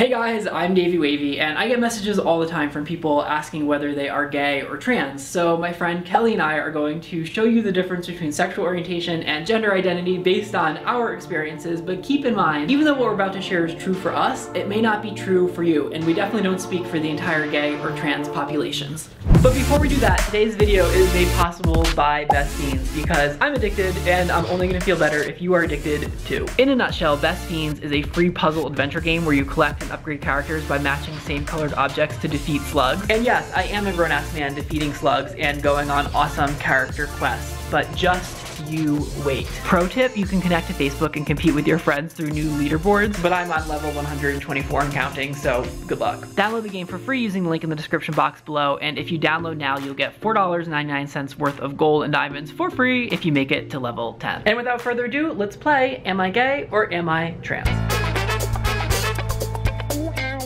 Hey guys, I'm Davey Wavy, and I get messages all the time from people asking whether they are gay or trans. So my friend Kelly and I are going to show you the difference between sexual orientation and gender identity based on our experiences, but keep in mind, even though what we're about to share is true for us, it may not be true for you, and we definitely don't speak for the entire gay or trans populations. But before we do that, today's video is made possible by Best Fiends, because I'm addicted and I'm only gonna feel better if you are addicted too. In a nutshell, Best Fiends is a free puzzle adventure game where you collect and upgrade characters by matching same colored objects to defeat slugs. And yes, I am a grown-ass man defeating slugs and going on awesome character quests, but just you wait. Pro tip, you can connect to Facebook and compete with your friends through new leaderboards, but I'm on level 124 and counting, so good luck. Download the game for free using the link in the description box below, and if you download now, you'll get $4.99 worth of gold and diamonds for free if you make it to level 10. And without further ado, let's play Am I Gay or Am I Trans?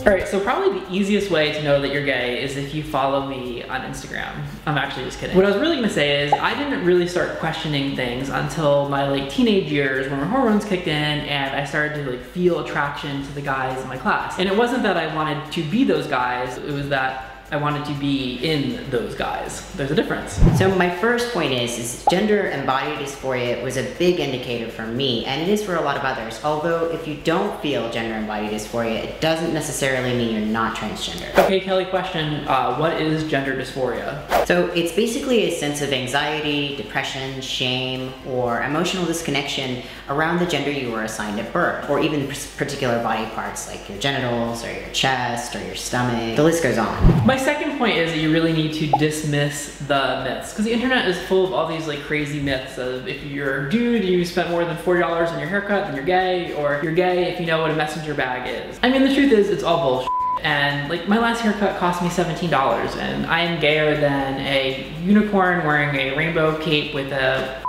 Alright, so probably the easiest way to know that you're gay is if you follow me on Instagram. I'm actually just kidding. What I was really gonna say is I didn't really start questioning things until my teenage years when my hormones kicked in and I started to feel attraction to the guys in my class. And it wasn't that I wanted to be those guys, it was that I wanted to be in those guys. There's a difference. So my first point is gender and body dysphoria was a big indicator for me, and it is for a lot of others. Although if you don't feel gender and body dysphoria, it doesn't necessarily mean you're not transgender. Okay, Kelly, question, what is gender dysphoria? So it's basically a sense of anxiety, depression, shame, or emotional disconnection around the gender you were assigned at birth, or even particular body parts like your genitals, or your chest, or your stomach. The list goes on. My second point is that you really need to dismiss the myths, because the internet is full of all these crazy myths of if you're a dude and you spent more than $40 on your haircut, then you're gay, or you're gay if you know what a messenger bag is. I mean, the truth is, it's all bullshit. And my last haircut cost me $17, and I am gayer than a unicorn wearing a rainbow cape with a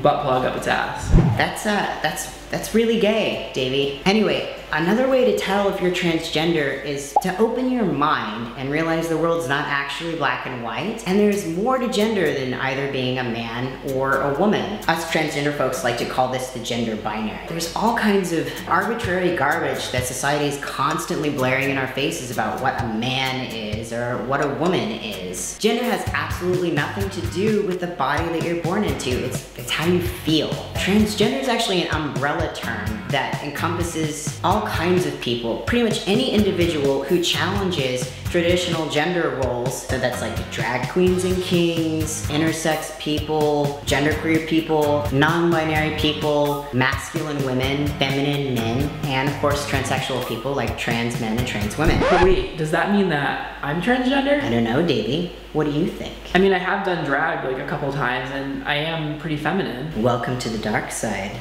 butt plug up its ass. That's really gay, Davey. Anyway, another way to tell if you're transgender is to open your mind and realize the world's not actually black and white, and there's more to gender than either being a man or a woman. Us transgender folks like to call this the gender binary. There's all kinds of arbitrary garbage that society is constantly blaring in our faces about what a man is or what a woman is. Gender has absolutely nothing to do with the body that you're born into. It's how you feel. Transgender is actually an umbrella term that encompasses all kinds of people, pretty much any individual who challenges traditional gender roles. So that's drag queens and kings, intersex people, genderqueer people, non-binary people, masculine women, feminine men, and of course transsexual people like trans men and trans women. But wait, does that mean that I'm transgender? I don't know, Davey. What do you think? I mean, I have done drag a couple times and I am pretty feminine. Welcome to the dark side.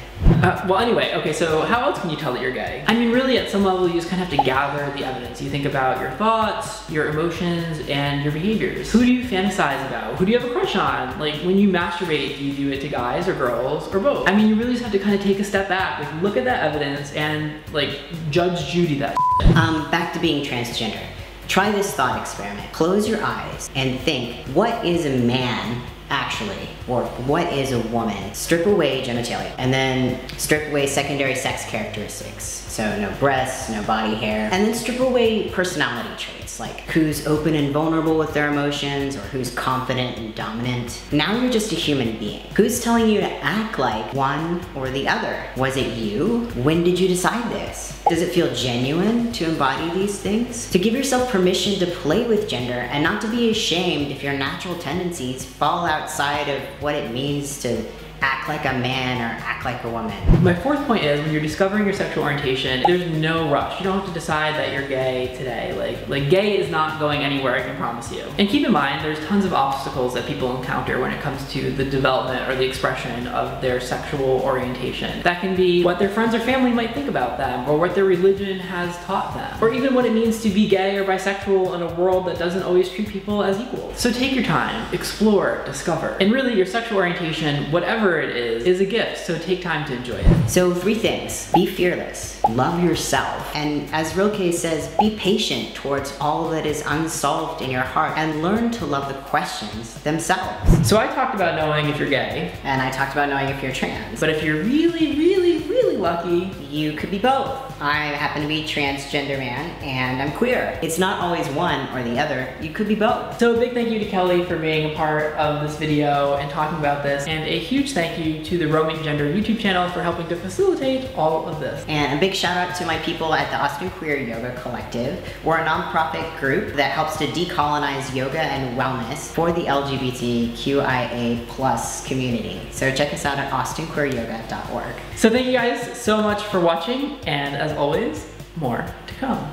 Well anyway, okay, so how else can you tell that you're gay? I mean, really at some level you just have to gather the evidence. You think about your thoughts, your emotions, and your behaviors. Who do you fantasize about? Who do you have a crush on? When you masturbate, do you do it to guys or girls or both? I mean, you really just have to take a step back, look at that evidence and Judge Judy that shit. Back to being transgender. Try this thought experiment. Close your eyes and think, what is a man actually? Or what is a woman? Strip away genitalia and then strip away secondary sex characteristics. So no breasts, no body hair, and then strip away personality traits like who's open and vulnerable with their emotions or who's confident and dominant. Now you're just a human being. Who's telling you to act like one or the other? Was it you? When did you decide this? Does it feel genuine to embody these things? To give yourself permission to play with gender and not to be ashamed if your natural tendencies fall outside of what it means to act like a man or act like a woman. My fourth point is when you're discovering your sexual orientation, there's no rush. You don't have to decide that you're gay today. Gay is not going anywhere, I can promise you. And keep in mind, there's tons of obstacles that people encounter when it comes to the development or the expression of their sexual orientation. That can be what their friends or family might think about them, or what their religion has taught them, or even what it means to be gay or bisexual in a world that doesn't always treat people as equals. So take your time, explore, discover. And really, your sexual orientation, whatever it is a gift, so take time to enjoy it. So 3 things. Be fearless. Love yourself. And as Rilke says, be patient towards all that is unsolved in your heart and learn to love the questions themselves. So I talked about knowing if you're gay. And I talked about knowing if you're trans. But if you're really, really, really lucky, you could be both. I happen to be transgender man and I'm queer. It's not always one or the other. You could be both. So a big thank you to Kelly for being a part of this video and talking about this, and a huge thank you to the Roaming Gender YouTube channel for helping to facilitate all of this. And a big shout out to my people at the Austin Queer Yoga Collective. We're a nonprofit group that helps to decolonize yoga and wellness for the LGBTQIA+ community. So check us out at austinqueeryoga.org. So thank you guys so much for watching, and as always, more to come.